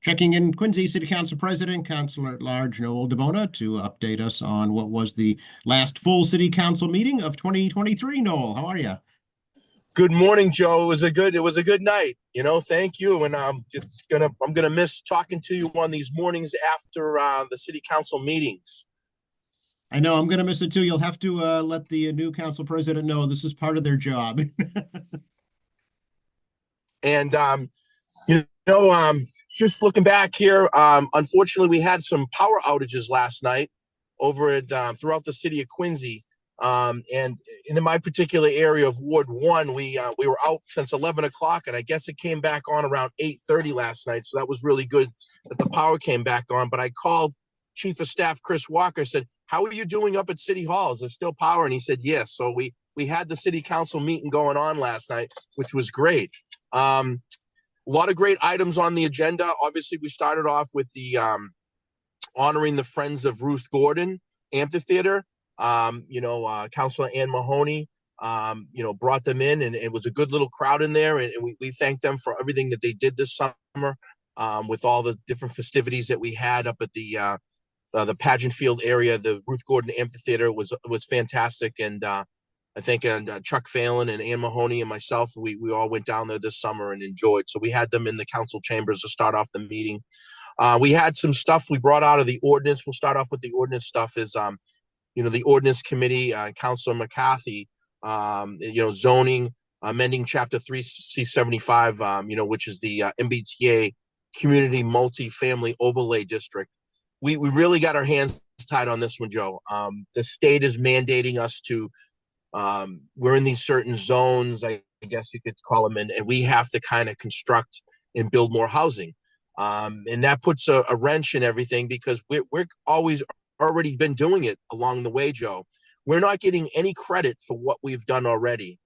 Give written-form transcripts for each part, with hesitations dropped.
Checking in Quincy City Council President, Councilor at Large Noel DeBona to update us on what was the last full City Council meeting of 2023. Noel, how are you? Good morning, Joe. It was a good night. Thank you. And I'm gonna miss talking to you on these mornings after the city council meetings. I know I'm going to miss it too. You'll have to let the new council president know this is part of their job. And you know, just looking back here, unfortunately, we had some power outages last night over at throughout the city of Quincy. And in my particular area of Ward 1, we were out since 11 o'clock, and I guess it came back on around 8:30 last night. So that was really good that the power came back on. But I called Chief of Staff Chris Walker, said, "How are you doing up at City Hall? Is there still power?" And he said, "Yes." So we had the city council meeting going on last night, which was great. A lot of great items on the agenda. Obviously, we started off with the honoring the Friends of Ruth Gordon Amphitheater. Councilor Ann Mahoney, brought them in, and it was a good little crowd in there. And we thank them for everything that they did this summer, with all the different festivities that we had up at the pageant field area. The Ruth Gordon Amphitheater was fantastic. And I think Chuck Phelan and Ann Mahoney and myself, we all went down there this summer and enjoyed. So we had them in the council chambers to start off the meeting. We had some stuff we brought out of the ordinance. We'll start off with the ordinance stuff is, the ordinance committee, Councilor McCarthy, zoning, amending chapter 3C75, which is the MBTA community multifamily overlay district. We really got our hands tied on this one, Joe. The state is mandating us to, we're in these certain zones, I guess you could call them, and we have to kind of construct and build more housing. And that puts a wrench in everything because we're always already been doing it along the way, Joe. We're not getting any credit for what we've done already.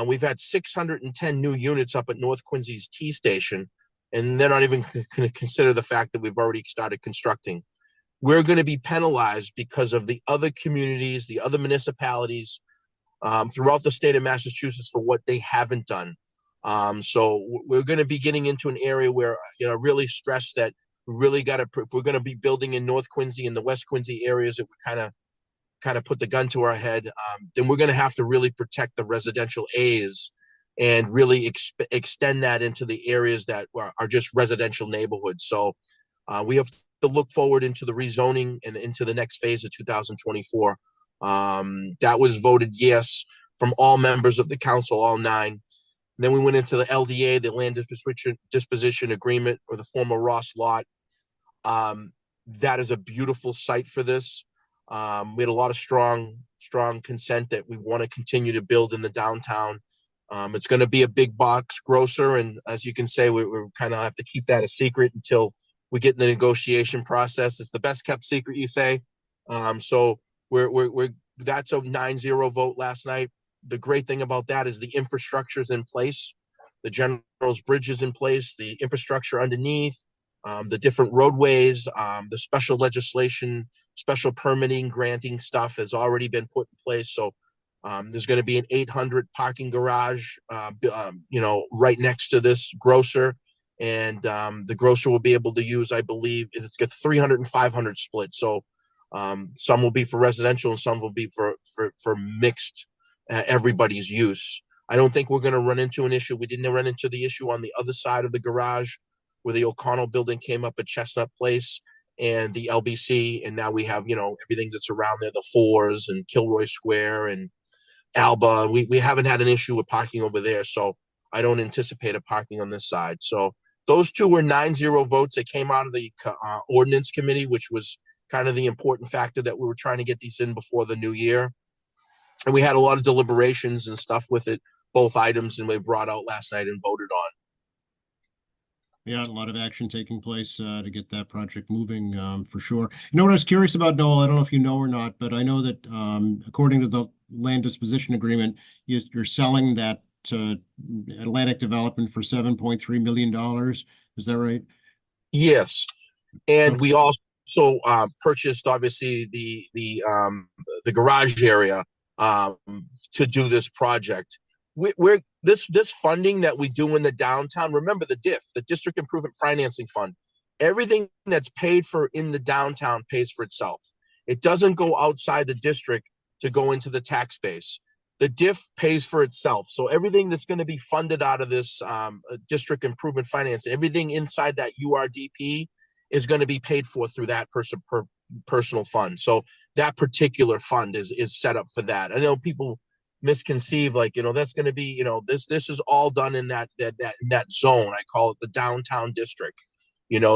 We've had 610 new units up at North Quincy's T Station, and they're not even going to consider the fact that we've already started constructing. We're going to be penalized because of the other communities, the other municipalities throughout the state of Massachusetts for what they haven't done. So we're going to be getting into an area where, really stress that we really got to, if we're going to be building in North Quincy and the West Quincy areas that we kind of put the gun to our head, then we're going to have to really protect the residential A's and really extend that into the areas that are just residential neighborhoods. So we have to look forward into the rezoning and into the next phase of 2024. That was voted yes from all members of the council, all 9. Then we went into the LDA, the land disposition agreement, or the former Ross lot. That is a beautiful site for this. We had a lot of strong consent that we want to continue to build in the downtown. It's going to be a big box grocer, and as you can say, we kind of have to keep that a secret until we get in the negotiation process. It's the best kept secret, you say. So we're that's a 9-0 vote last night. The great thing about that is the infrastructure is in place. The General's Bridge is in place, the infrastructure underneath, the different roadways, the special legislation, special permitting, granting stuff has already been put in place. So there's going to be an 800 parking garage, right next to this grocer. And the grocer will be able to use, I believe, it's got 300 and 500 split. So some will be for residential and some will be for mixed everybody's use. I don't think we're going to run into an issue. We didn't run into the issue on the other side of the garage where the O'Connell building came up at Chestnut Place and the LBC. And now we have, everything that's around there, the Fours and Kilroy Square and Alba. We haven't had an issue with parking over there. So I don't anticipate a parking on this side. So those two were 9-0 votes that came out of the ordinance committee, which was kind of the important factor that we were trying to get these in before the new year. And we had a lot of deliberations and stuff with it, both items, and we brought out last night and voted on. Yeah, a lot of action taking place to get that project moving, for sure. You know what I was curious about, Noel? I don't know if you know or not, but I know that according to the land disposition agreement, you're selling that Atlantic Development for $7.3 million. Is that right? Yes, and Okay. we also purchased, obviously, the garage area to do this project. We're this funding that we do in the downtown. Remember the DIF, the District Improvement Financing Fund. everything that's paid for in the downtown pays for itself. It doesn't go outside the district to go into the tax base. The diff pays for itself. So everything that's going to be funded out of this district improvement finance, everything inside that URDP is going to be paid for through that personal fund. So that particular fund is set up for that. I know people misconceive, like, that's going to be, this is all done in that zone. I call it the downtown district.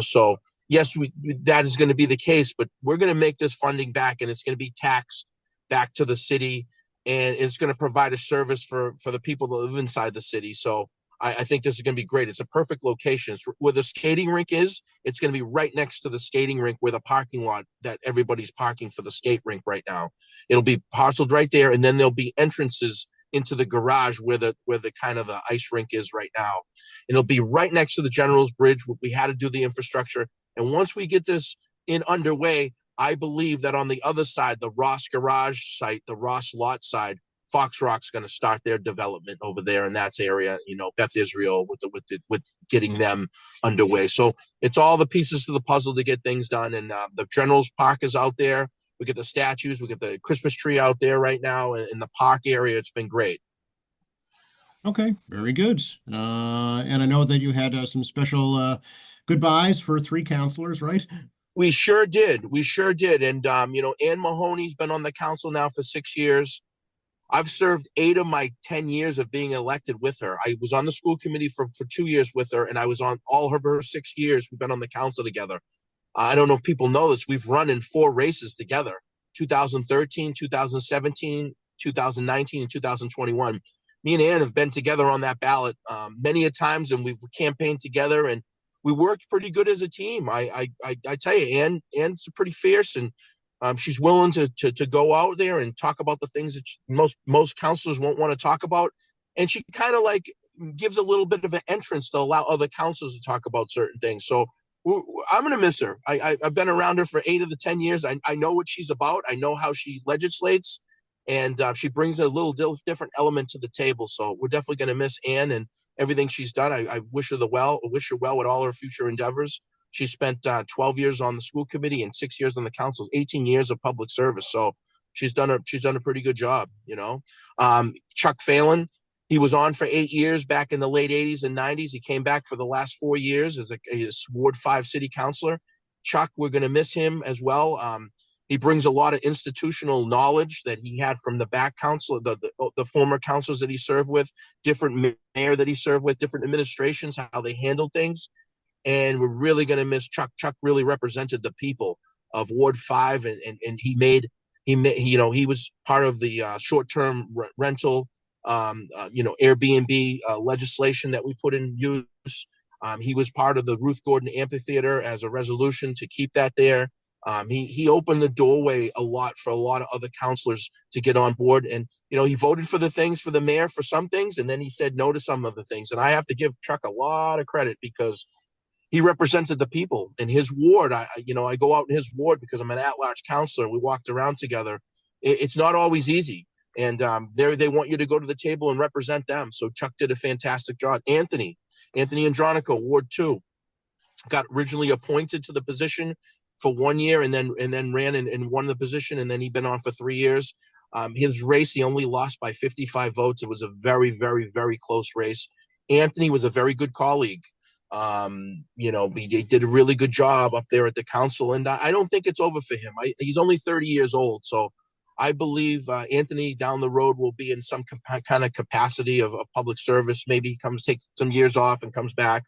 So yes, that is going to be the case, but we're going to make this funding back, and it's going to be taxed back to the city, and it's going to provide a service for the people that live inside the city. So I think this is going to be great. It's a perfect location. It's where the skating rink is. It's going to be right next to the skating rink, where the parking lot that everybody's parking for the skate rink right now. It'll be parceled right there, and then there'll be entrances into the garage where the kind of the ice rink is right now. And it'll be right next to the General's Bridge. We had to do the infrastructure. And once we get this underway, I believe that on the other side, the Ross garage site, the Ross lot side, Fox Rock's going to start their development over there in that area, Beth Israel with getting them underway. So it's all the pieces to the puzzle to get things done. And the General's Park is out there. We get the statues, we get the Christmas tree out there right now in the park area. It's been great. Okay, very good. And I know that you had some special goodbyes for 3 counselors, right? We sure did. And, Ann Mahoney's been on the council now for 6 years. I've served 8 of my 10 years of being elected with her. I was on the school committee for 2 years with her, and I was on all of her 6 years. We've been on the council together. I don't know if people know this. We've run in 4 races together: 2013, 2017, 2019, and 2021. Me and Ann have been together on that ballot many a times, and we've campaigned together, and we worked pretty good as a team. I tell you, Ann's pretty fierce, and she's willing to go out there and talk about the things that most counselors won't want to talk about. And she kind of like gives a little bit of an entrance to allow other counselors to talk about certain things. So I'm going to miss her. I've been around her for 8 of the 10 years. I know what she's about. I know how she legislates, and she brings a little different element to the table. So we're definitely going to miss Ann and everything she's done. I wish her well with all her future endeavors. She spent 12 years on the school committee and 6 years on the council, 18 years of public service. So she's done a pretty good job. Chuck Phelan, he was on for 8 years back in the late 80s and 90s. He came back for the last 4 years as a Ward 5 city councilor. Chuck, we're going to miss him as well. He brings a lot of institutional knowledge that he had from the back council, the former councils that he served with, different mayor that he served with, different administrations, how they handled things. And we're really going to miss Chuck. Chuck really represented the people of Ward 5, and he was part of the short-term rental, Airbnb legislation that we put in use. He was part of the Ruth Gordon Amphitheater as a resolution to keep that there. He opened the doorway a lot for a lot of other counselors to get on board. And, he voted for the things for the mayor for some things, and then he said no to some of the things. And I have to give Chuck a lot of credit because he represented the people in his ward. I go out in his ward because I'm an at-large counselor. We walked around together. It's not always easy. And they want you to go to the table and represent them. So Chuck did a fantastic job. Anthony Andronico, Ward 2, got originally appointed to the position for 1 year and then ran and won the position. And then he'd been on for 3 years. His race, he only lost by 55 votes. It was a very, very, very close race. Anthony was a very good colleague. He did a really good job up there at the council, and I don't think it's over for him. He's only 30 years old, so I believe Anthony down the road will be in some kind of capacity of public service. Maybe he take some years off and comes back.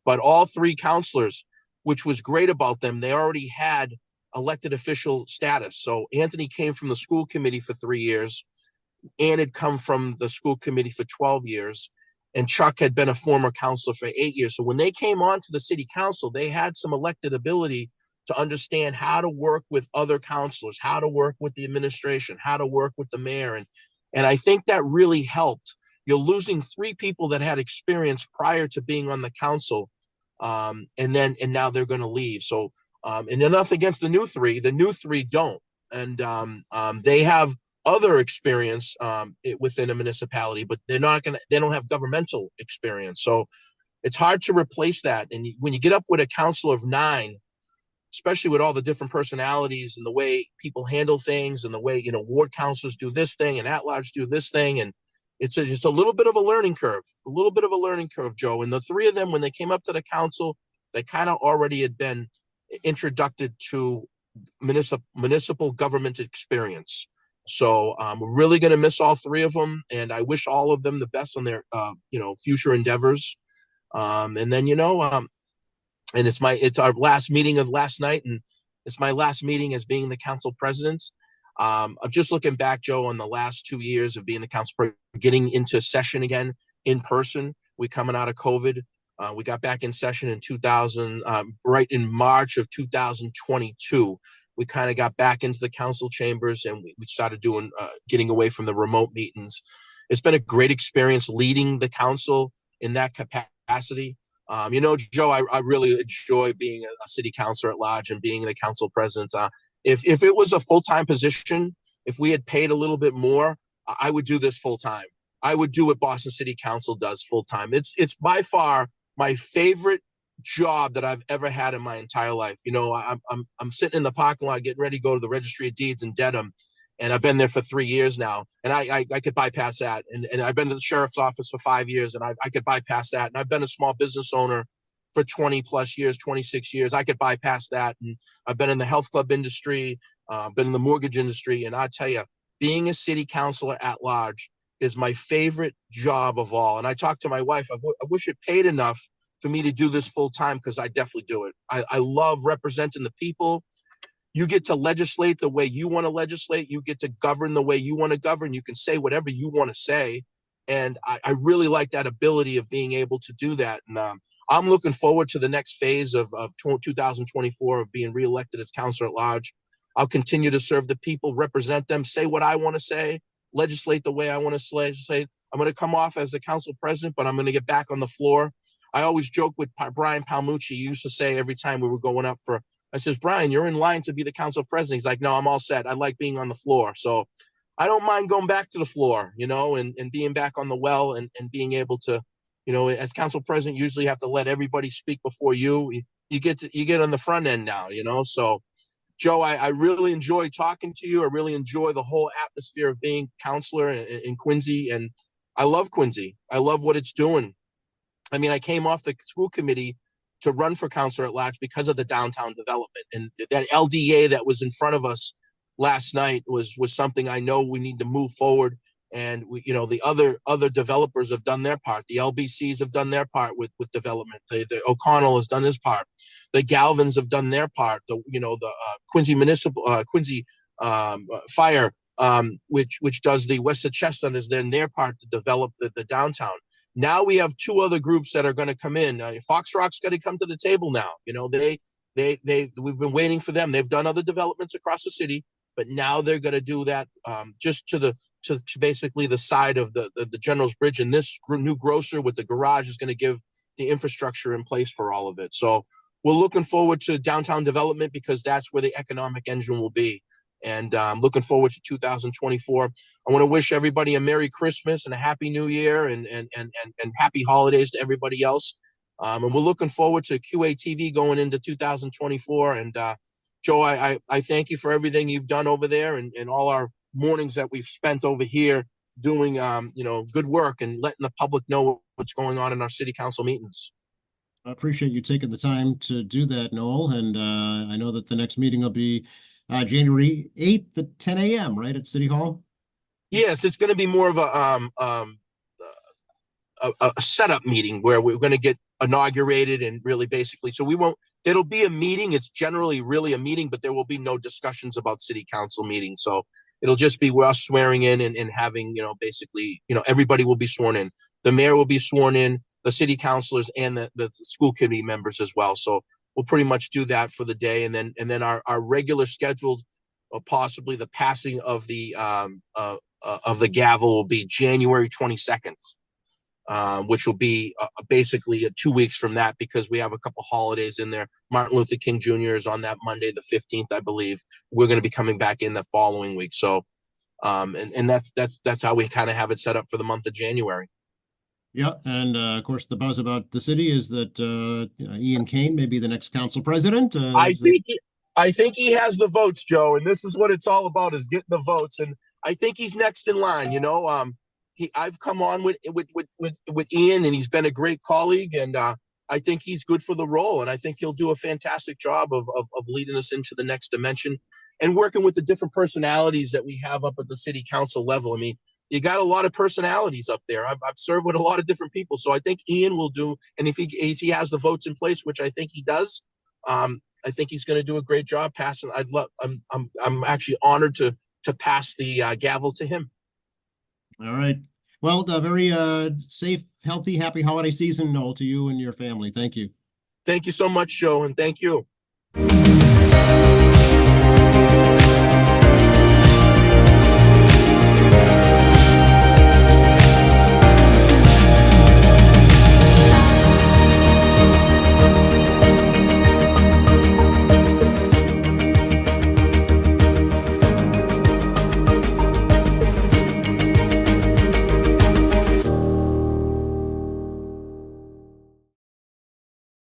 But all 3 counselors, which was great about them, they already had elected official status. So Anthony came from the school committee for 3 years. Ann had come from the school committee for 12 years. And Chuck had been a former counselor for 8 years. So when they came on to the city council, they had some elected ability to understand how to work with other counselors, how to work with the administration, how to work with the mayor. And I think that really helped. You're losing 3 people that had experience prior to being on the council. And now they're going to leave. So, and enough against the new 3 don't. And they have other experience within a municipality, but they don't have governmental experience. So it's hard to replace that. And when you get up with a council of 9, especially with all the different personalities and the way people handle things and the way, ward councilors do this thing and at-large do this thing. And it's just a little bit of a learning curve, Joe. And the three of them, when they came up to the council, they kind of already had been introduced to municipal government experience. So we're really going to miss all three of them. And I wish all of them the best on their, future endeavors. And then, and it's our last meeting of last night, and it's my last meeting as being the council president. I'm just looking back, Joe, on the last 2 years of being the council president, getting into session again in person. We coming out of COVID. We got back in session in 2000, right in March of 2022. We kind of got back into the council chambers, and we started getting away from the remote meetings. It's been a great experience leading the council in that capacity. Joe, I really enjoy being a city councilor at large and being the council president. If it was a full-time position, if we had paid a little bit more, I would do this full-time. I would do what Boston City Council does full-time. It's by far my favorite job that I've ever had in my entire life. I'm sitting in the parking lot getting ready to go to the Registry of Deeds in Dedham, and I've been there for 3 years now, and I could bypass that. And I've been to the sheriff's office for 5 years, and I could bypass that. And I've been a small business owner for 20 plus years, 26 years. I could bypass that. And I've been in the health club industry, been in the mortgage industry. And I tell you, being a city councilor at large is my favorite job of all. And I talked to my wife, I wish it paid enough for me to do this full time, because I definitely do it. I love representing the people. You get to legislate the way you want to legislate. You get to govern the way you want to govern. You can say whatever you want to say. And I really like that ability of being able to do that. And I'm looking forward to the next phase of 2024 of being reelected as councilor at large. I'll continue to serve the people, represent them, say what I want to say, legislate the way I want to legislate. I'm going to come off as the council president, but I'm going to get back on the floor. I always joke with Brian Palmucci. He used to say every time we were going up I says, Brian, you're in line to be the council president. He's like, no, I'm all set. I like being on the floor. So I don't mind going back to the floor, and being back on the well and being able to, as council president, usually you have to let everybody speak before you. You get on the front end now, So, Joe, I really enjoy talking to you. I really enjoy the whole atmosphere of being councilor in Quincy, and I love Quincy. I love what it's doing. I mean, I came off the school committee to run for councilor at large because of the downtown development, and that LDA that was in front of us last night was something I know we need to move forward. And the other developers have done their part. The LBCs have done their part with development. The O'Connell has done his part. The Galvins have done their part. The Quincy Municipal Quincy Fire, which does the West of Chestnut, is then their part to develop the downtown. Now we have two other groups that are going to come in. Fox Rock's got to come to the table now. We've been waiting for them. They've done other developments across the city, but now they're going to do that just to basically the side of the General's Bridge. And this new grocer with the garage is going to give the infrastructure in place for all of it. So we're looking forward to downtown development, because that's where the economic engine will be. And I'm looking forward to 2024. I want to wish everybody a Merry Christmas and a Happy New Year and happy holidays to everybody else. And we're looking forward to QATV going into 2024. And Joe, I thank you for everything you've done over there and all our mornings that we've spent over here doing good work and letting the public know what's going on in our city council meetings. I appreciate you taking the time to do that, Noel. And I know that the next meeting will be January 8th at 10 a.m., right, at City Hall? Yes, it's going to be more of a setup meeting where we're going to get inaugurated and really basically, so it'll be a meeting. It's generally really a meeting, but there will be no discussions about city council meetings. So it'll just be us swearing in and having, basically, everybody will be sworn in. The mayor will be sworn in, the city councilors and the school committee members as well. So we'll pretty much do that for the day. And then our regular scheduled, possibly the passing of the gavel will be January 22nd, which will be basically 2 weeks from that, because we have a couple holidays in there. Martin Luther King Jr. is on that Monday, the 15th, I believe. We're going to be coming back in the following week. So, and that's how we kind of have it set up for the month of January. Yeah, and of course, the buzz about the city is that Ian Kane may be the next council president. I think I think he has the votes, Joe, and this is what it's all about: is getting the votes. And I think he's next in line. I've come on with Ian, and he's been a great colleague, and I think he's good for the role, and I think he'll do a fantastic job of leading us into the next dimension and working with the different personalities that we have up at the city council level. I mean, you got a lot of personalities up there. I've served with a lot of different people, so I think Ian will do. And if he has the votes in place, which I think he does, I think he's going to do a great job passing. I'm actually honored to pass the gavel to him. All right. Well, the very safe, healthy, happy holiday season, Noel, to you and your family. Thank you. Thank you so much, Joe, and thank you.